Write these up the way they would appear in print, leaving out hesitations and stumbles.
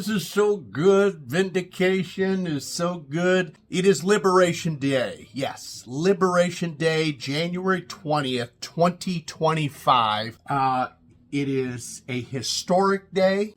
this is so good. Vindication is so good. It is Liberation Day. Yes, Liberation Day, January 20th, 2025. It is a historic day.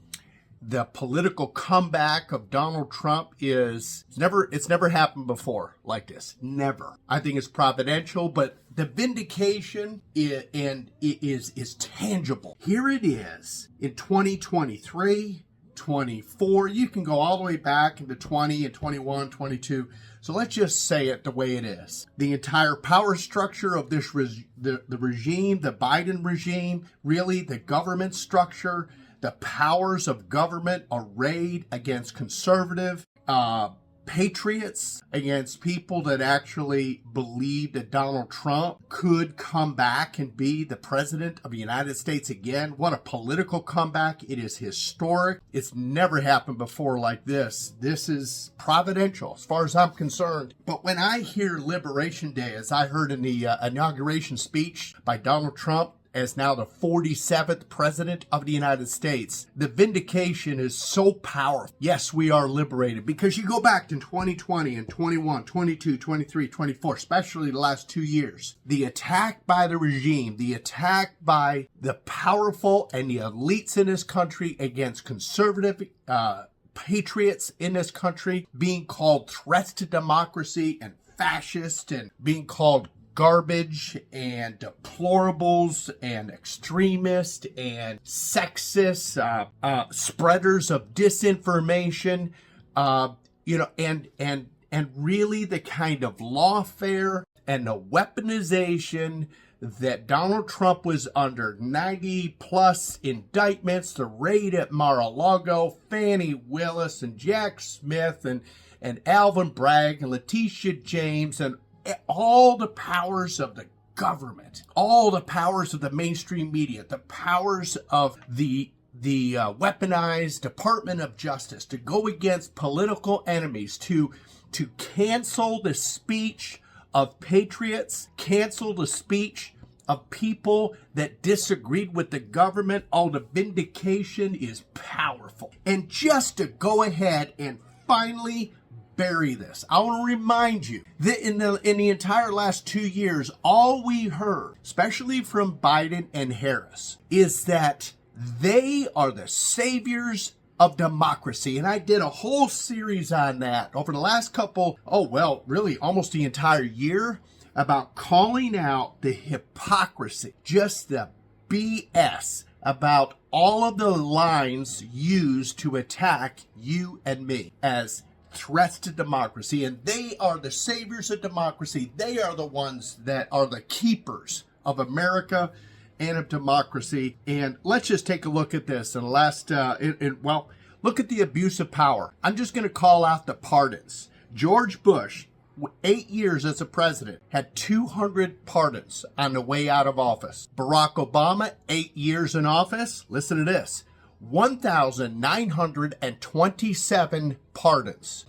The political comeback of Donald Trump it's never happened before like this. Never. I think it's providential, but the vindication is tangible. Here it is in 2023, 24. You can go all the way back into 20 and 21, 22. So let's just say it the way it is. The entire power structure of this the regime, the Biden regime, really the government structure, the powers of government arrayed against conservative patriots, against people that actually believe that Donald Trump could come back and be the president of the United States again. What a political comeback. It is historic. It's never happened before like this. This is providential as far as I'm concerned. But when I hear Liberation Day, as I heard in the inauguration speech by Donald Trump, as now the 47th president of the United States, the vindication is so powerful. Yes, we are liberated, because you go back to 2020 and 21, 22, 23, 24, especially the last 2 years, the attack by the regime, the attack by the powerful and the elites in this country against conservative patriots in this country, being called threats to democracy and fascist, and being called garbage and deplorables and extremists and sexist spreaders of disinformation, and really the kind of lawfare and the weaponization that Donald Trump was under. 90 plus indictments, the raid at Mar-a-Lago, Fani Willis and Jack Smith and Alvin Bragg and Letitia James, and all the powers of the government, all the powers of the mainstream media, the powers of the weaponized Department of Justice to go against political enemies, to cancel the speech of patriots, cancel the speech of people that disagreed with the government. All the vindication is powerful. And just to go ahead and finally bury this, I want to remind you that in the entire last 2 years, all we heard, especially from Biden and Harris, is that they are the saviors of democracy. And I did a whole series on that over the last really almost the entire year, about calling out the hypocrisy, just the BS about all of the lines used to attack you and me as threats to democracy. And they are the saviors of democracy. They are the ones that are the keepers of America and of democracy. And let's just take a look at this. In the last, look at the abuse of power. I'm just going to call out the pardons. George Bush, 8 years as a president, had 200 pardons on the way out of office. Barack Obama, 8 years in office. Listen to this. 1,927 pardons.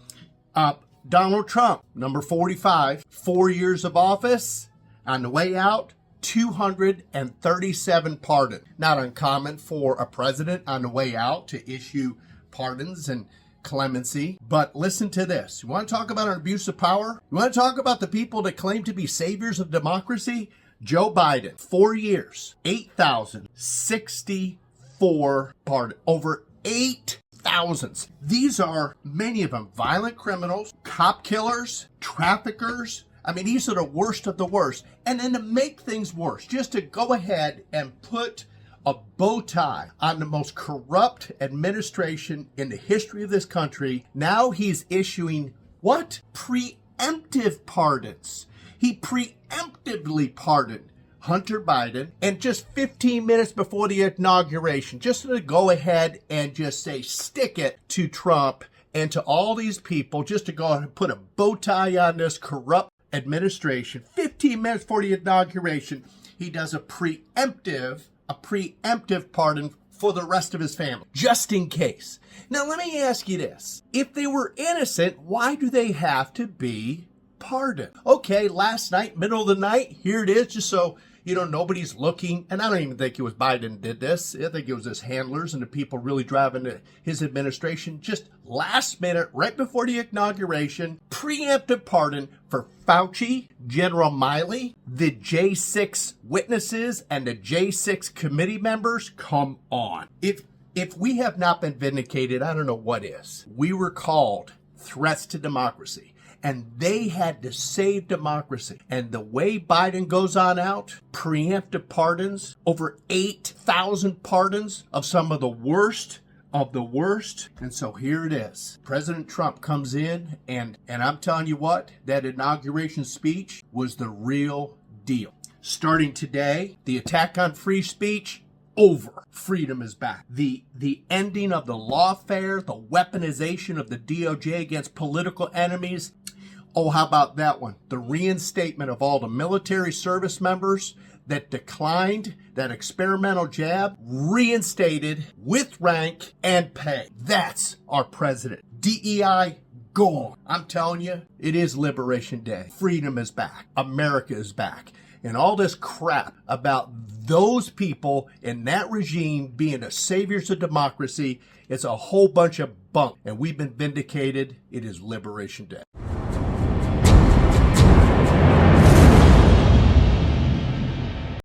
Donald Trump, number 45, 4 years of office. On the way out, 237 pardons. Not uncommon for a president on the way out to issue pardons and clemency. But listen to this. You want to talk about an abuse of power? You want to talk about the people that claim to be saviors of democracy? Joe Biden, 4 years, 8,064 pardons. Over 8,000. These are, many of them, violent criminals, cop killers, traffickers. I mean, these are the worst of the worst. And then to make things worse, just to go ahead and put a bow tie on the most corrupt administration in the history of this country, now he's issuing what? Preemptive pardons. He preemptively pardoned Hunter Biden, and just 15 minutes before the inauguration, just to go ahead and just say, stick it to Trump and to all these people, just to go ahead and put a bow tie on this corrupt administration. 15 minutes before the inauguration, he does a preemptive pardon for the rest of his family, just in case. Now, let me ask you this. If they were innocent, why do they have to be pardoned? Okay, last night, middle of the night, here it is, just so Nobody's looking, and I don't even think it was Biden did this. I think it was his handlers and the people really driving his administration. Just last minute, right before the inauguration, preemptive pardon for Fauci, General Miley, the J6 witnesses, and the J6 committee members. Come on. If we have not been vindicated, I don't know what is. We were called threats to democracy. And they had to save democracy. And the way Biden goes on out, preemptive pardons, over 8,000 pardons of some of the worst of the worst. And so here it is. President Trump comes in, and I'm telling you what, that inauguration speech was the real deal. Starting today, the attack on free speech, over. Freedom is back. The ending of the lawfare, the weaponization of the DOJ against political enemies. Oh, how about that one? The reinstatement of all the military service members that declined that experimental jab, reinstated with rank and pay. That's our president. DEI gone. I'm telling you, it is Liberation Day. Freedom is back. America is back. And all this crap about those people in that regime being the saviors of democracy, it's a whole bunch of bunk. And we've been vindicated. It is Liberation Day.